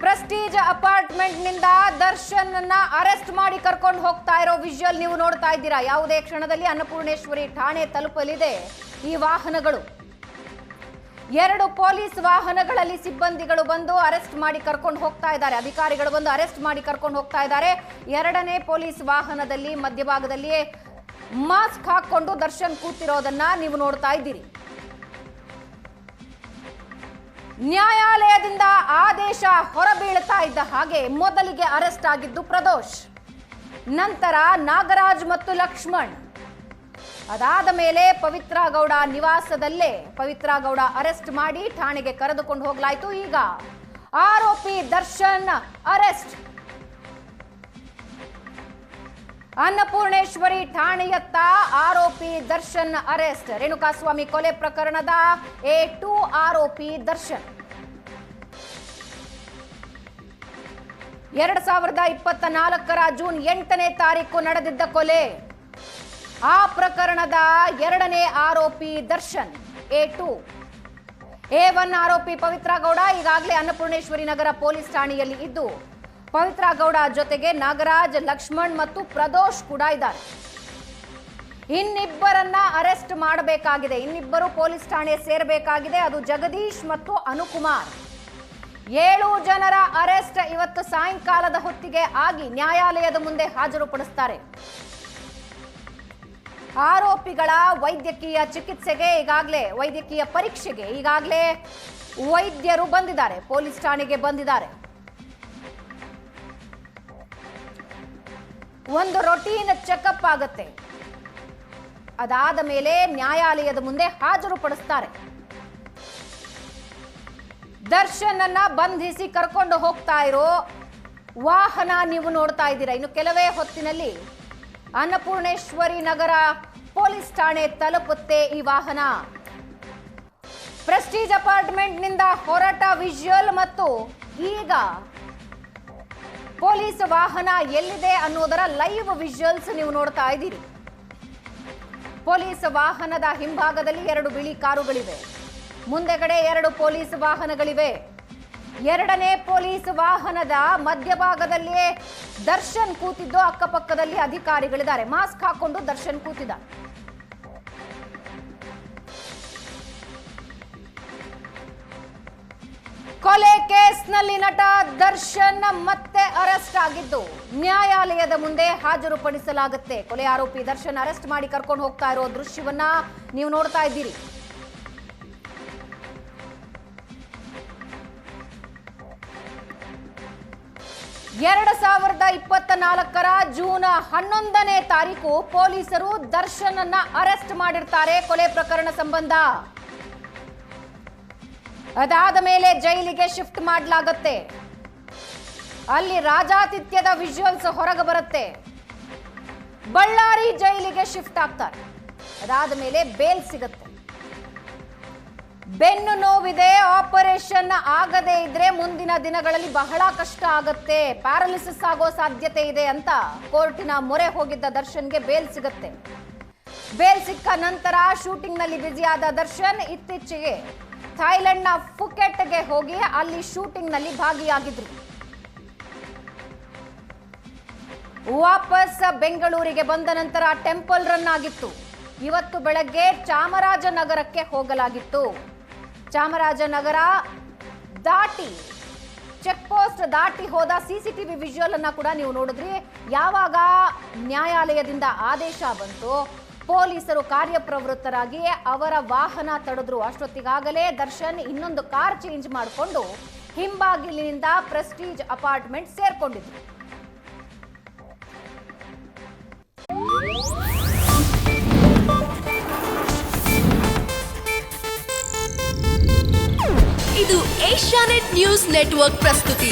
Prestige apartment ನಿಂದ ದರ್ಶನ್ ಅನ್ನ arrest ಮಾಡಿ ಕರ್ಕೊಂಡು ಹೋಗ್ತಾ ಇರೋ ವಿಜುವಲ್ ನೀವು ನೋಡ್ತಾ ಇದ್ದೀರಾ. ಯಾವುದೇ ಕ್ಷಣದಲ್ಲಿ ಅನ್ನಪೂರ್ಣೇಶ್ವರಿ ಠಾಣೆ ತಲುಪಲಿದೆ ಈ ವಾಹನಗಳು. 2 ಪೊಲೀಸ್ ವಾಹನಗಳಲ್ಲಿ ಸಿಬ್ಬಂದಿಗಳು ಬಂದು ಅರೆಸ್ಟ್ ಮಾಡಿ ಕರ್ಕೊಂಡು ಹೋಗ್ತಾ ಇದ್ದಾರೆ. ಅಧಿಕಾರಿಗಳು ಬಂದು ಅರೆಸ್ಟ್ ಮಾಡಿ ಕರ್ಕೊಂಡು ಹೋಗ್ತಾ ಇದ್ದಾರೆ. 2ನೇ ಪೊಲೀಸ್ ವಾಹನದಲ್ಲಿ ಮಧ್ಯಭಾಗದಲ್ಲಿ ಮಾಸ್ಕ್ ಹಾಕೊಂಡು ದರ್ಶನ್ ಕೂತಿರೋದನ್ನ ನೀವು ನೋಡ್ತಾ ಇದ್ದೀರಿ. ನ್ಯಾಯಾಲಯದಿಂದ ಆದೇಶ ಹೊರಬೀಳ್ತಾ ಇದ್ದ ಹಾಗೆ ಮೊದಲಿಗೆ ಅರೆಸ್ಟ್ ಆಗಿದ್ದು ಪ್ರದೋಷ್, ನಂತರ ನಾಗರಾಜ್ ಮತ್ತು ಲಕ್ಷ್ಮಣ್. ಅದಾದ ಮೇಲೆ ಪವಿತ್ರ ಗೌಡ ನಿವಾಸದಲ್ಲೇ ಪವಿತ್ರ ಗೌಡ ಅರೆಸ್ಟ್ ಮಾಡಿ ಠಾಣೆಗೆ ಕರೆದುಕೊಂಡು ಹೋಗಲಾಯಿತು. ಈಗ ಆರೋಪಿ ದರ್ಶನ್ ಅರೆಸ್ಟ್. ಅನ್ನಪೂರ್ಣೇಶ್ವರಿ ಠಾಣೆಯತ್ತ ಆರೋಪಿ ದರ್ಶನ್ ಅರೆಸ್ಟ್. ರೇಣುಕಾಸ್ವಾಮಿ ಕೊಲೆ ಪ್ರಕರಣದ A2 ಆರೋಪಿ ದರ್ಶನ್ 2024 ಜೂನ್ 8ನೇ ತಾರೀಕು ನಡೆದಿದ್ದ ಕೊಲೆ. ಆ ಪ್ರಕರಣದ 2ನೇ ಆರೋಪಿ ದರ್ಶನ್ A2. A1 ಆರೋಪಿ ಪವಿತ್ರ ಗೌಡ ಈಗಾಗಲೇ ಅನ್ನಪೂರ್ಣೇಶ್ವರಿ ನಗರ ಪೊಲೀಸ್ ಠಾಣೆಯಲ್ಲಿ ಇದ್ದು ಪವಿತ್ರ ಗೌಡ ಜೊತೆಗೆ ನಾಗರಾಜ್, ಲಕ್ಷ್ಮಣ್ ಮತ್ತು ಪ್ರದೋಷ್ ಕೂಡ ಇದ್ದಾರೆ. ಇನ್ನಿಬ್ಬರನ್ನ ಅರೆಸ್ಟ್ ಮಾಡಬೇಕಾಗಿದೆ. ಇನ್ನಿಬ್ಬರು ಪೊಲೀಸ್ ಠಾಣೆ ಸೇರಬೇಕಾಗಿದೆ. ಅದು ಜಗದೀಶ್ ಮತ್ತು ಅನುಕುಮಾರ್. 7 ಜನರ ಅರೆಸ್ಟ್ ಇವತ್ತು ಸಾಯಂಕಾಲದ ಹೊತ್ತಿಗೆ ಆಗಿ ನ್ಯಾಯಾಲಯದ ಮುಂದೆ ಹಾಜರುಪಡಿಸುತ್ತಾರೆ. ಆರೋಪಿಗಳ ವೈದ್ಯಕೀಯ ಚಿಕಿತ್ಸೆಗೆ ವೈದ್ಯಕೀಯ ಪರೀಕ್ಷೆಗೆ ಈಗಾಗಲೇ ವೈದ್ಯರು ಬಂದಿದ್ದಾರೆ, ಪೊಲೀಸ್ ಠಾಣೆಗೆ ಬಂದಿದ್ದಾರೆ. ಒಂದು ರೊಟೀನ್ ಚೆಕಪ್ ಆಗುತ್ತೆ. ಅದಾದ ಮೇಲೆ ನ್ಯಾಯಾಲಯದ ಮುಂದೆ ಹಾಜರುಪಡಿಸುತ್ತಾರೆ. ದರ್ಶನ್ ಅನ್ನ ಬಂಧಿಸಿ ಕರ್ಕೊಂಡು ಹೋಗ್ತಾ ಇರೋ ವಾಹನ ನೀವು ನೋಡ್ತಾ ಇದ್ದೀರಾ. ಇನ್ನು ಕೆಲವೇ ಹೊತ್ತಿನಲ್ಲಿ ಅನ್ನಪೂರ್ಣೇಶ್ವರಿ ನಗರ ಪೊಲೀಸ್ ಠಾಣೆ ತಲುಪುತ್ತೆ ಈ ವಾಹನ. ಪ್ರೆಸ್ಟೀಜ್ ಅಪಾರ್ಟ್ಮೆಂಟ್ ನಿಂದ ಹೊರಟ ವಿಜುವಲ್ ಮತ್ತು ಈಗ ಪೊಲೀಸ್ ವಾಹನ ಎಲ್ಲಿದೆ ಅನ್ನೋದರ ಲೈವ್ ವಿಜುವಲ್ಸ್ ನೀವು ನೋಡ್ತಾ ಇದ್ದೀರಿ. ಪೊಲೀಸ್ ವಾಹನದ ಹಿಂಭಾಗದಲ್ಲಿ 2 ಬಿಳಿ ಕಾರುಗಳಿವೆ, ಮುಂದೆಗಡೆ 2 ಪೊಲೀಸ್ ವಾಹನಗಳಿವೆ. 2ನೇ ಪೊಲೀಸ್ ವಾಹನದ ಮಧ್ಯಭಾಗದಲ್ಲಿಯೇ ದರ್ಶನ್ ಕೂತಿದ್ದು, ಅಕ್ಕಪಕ್ಕದಲ್ಲಿ ಅಧಿಕಾರಿಗಳಿದ್ದಾರೆ. ಮಾಸ್ಕ್ ಹಾಕೊಂಡು ದರ್ಶನ್ ಕೂತಿದ್ದಾರೆ. ಕೊಲೆ ಕೇಸ್ನಲ್ಲಿ ನಟ ದರ್ಶನ್ ಮತ್ತೆ ಅರೆಸ್ಟ್ ಆಗಿದ್ದು ನ್ಯಾಯಾಲಯದ ಮುಂದೆ ಹಾಜರುಪಡಿಸಲಾಗುತ್ತೆ. ಕೊಲೆ ಆರೋಪಿ ದರ್ಶನ್ ಅರೆಸ್ಟ್ ಮಾಡಿ ಕರ್ಕೊಂಡು ಹೋಗ್ತಾ ಇರೋ ದೃಶ್ಯವನ್ನ ನೀವು ನೋಡ್ತಾ ಇದ್ದೀರಿ. ಎರಡು 2024 ಜೂನ್ 11ನೇ ತಾರೀಕು ಪೊಲೀಸರು ದರ್ಶನ್ ಅನ್ನ ಅರೆಸ್ಟ್ ಮಾಡಿರ್ತಾರೆ ಕೊಲೆ ಪ್ರಕರಣ ಸಂಬಂಧ. ಅದಾದ ಮೇಲೆ ಜೈಲಿಗೆ ಶಿಫ್ಟ್ ಮಾಡಲಾಗುತ್ತೆ. ಅಲ್ಲಿ ರಾಜಾತಿಥ್ಯದ ವಿಜುವಲ್ಸ್ ಹೊರಗೆ ಬರುತ್ತೆ. ಬಳ್ಳಾರಿ ಜೈಲಿಗೆ ಶಿಫ್ಟ್ ಆಗ್ತಾರೆ. ಅದಾದ ಮೇಲೆ ಬೇಲ್ ಸಿಗುತ್ತೆ. ಬೆನ್ನು ನೋವಿದೆ, ಆಪರೇಷನ್ ಆಗದೇ ಇದ್ರೆ ಮುಂದಿನ ದಿನಗಳಲ್ಲಿ ಬಹಳ ಕಷ್ಟ ಆಗುತ್ತೆ, ಪ್ಯಾರಾಲಿಸಿಸ್ ಆಗೋ ಸಾಧ್ಯತೆ ಇದೆ ಅಂತ ಕೋರ್ಟಿನ ಮೊರೆ ಹೋಗಿದ್ದ ದರ್ಶನ್ಗೆ ಬೇಲ್ ಸಿಗುತ್ತೆ. ಬೇಲ್ ಸಿಕ್ಕ ನಂತರ ಶೂಟಿಂಗ್ ನಲ್ಲಿ ಬ್ಯುಸಿಯಾದ ದರ್ಶನ್ ಇತ್ತೀಚೆಗೆ ಥೈಲ್ಯಾಂಡ್ ನ ಫುಕೆಟ್ಗೆ ಹೋಗಿ ಅಲ್ಲಿ ಶೂಟಿಂಗ್ ನಲ್ಲಿ ಭಾಗಿಯಾಗಿದ್ರು. ವಾಪಸ್ ಬೆಂಗಳೂರಿಗೆ ಬಂದ ನಂತರ ಟೆಂಪಲ್ ರನ್ ಆಗಿತ್ತು. ಇವತ್ತು ಬೆಳಗ್ಗೆ ಚಾಮರಾಜನಗರಕ್ಕೆ ಹೋಗಲಾಗಿತ್ತು. ಚಾಮರಾಜನಗರ ದಾಟಿ ಚೆಕ್ ಪೋಸ್ಟ್ ದಾಟಿ ಹೋದ ಸಿಸಿಟಿವಿ ವಿಜುವಲ್ ಅನ್ನ ಕೂಡ ನೀವು ನೋಡಿದ್ರಿ. ಯಾವಾಗ ನ್ಯಾಯಾಲಯದಿಂದ ಆದೇಶ ಬಂತು, ಪೊಲೀಸರು ಕಾರ್ಯಪ್ರವೃತ್ತರಾಗಿ ಅವರ ವಾಹನ ತಡೆದ್ರು. ಅಷ್ಟೊತ್ತಿಗಾಗಲೇ ದರ್ಶನ್ ಇನ್ನೊಂದು ಕಾರ್ ಚೇಂಜ್ ಮಾಡಿಕೊಂಡು ಹಿಂಬಾಗಿಲಿನಿಂದ ಪ್ರೆಸ್ಟೀಜ್ ಅಪಾರ್ಟ್ಮೆಂಟ್ ಸೇರ್ಕೊಂಡಿದ್ರು. ಇದು ಏಷ್ಯಾನೆಟ್ ನ್ಯೂಸ್ ನೆಟ್ವರ್ಕ್ ಪ್ರಸ್ತುತಿ.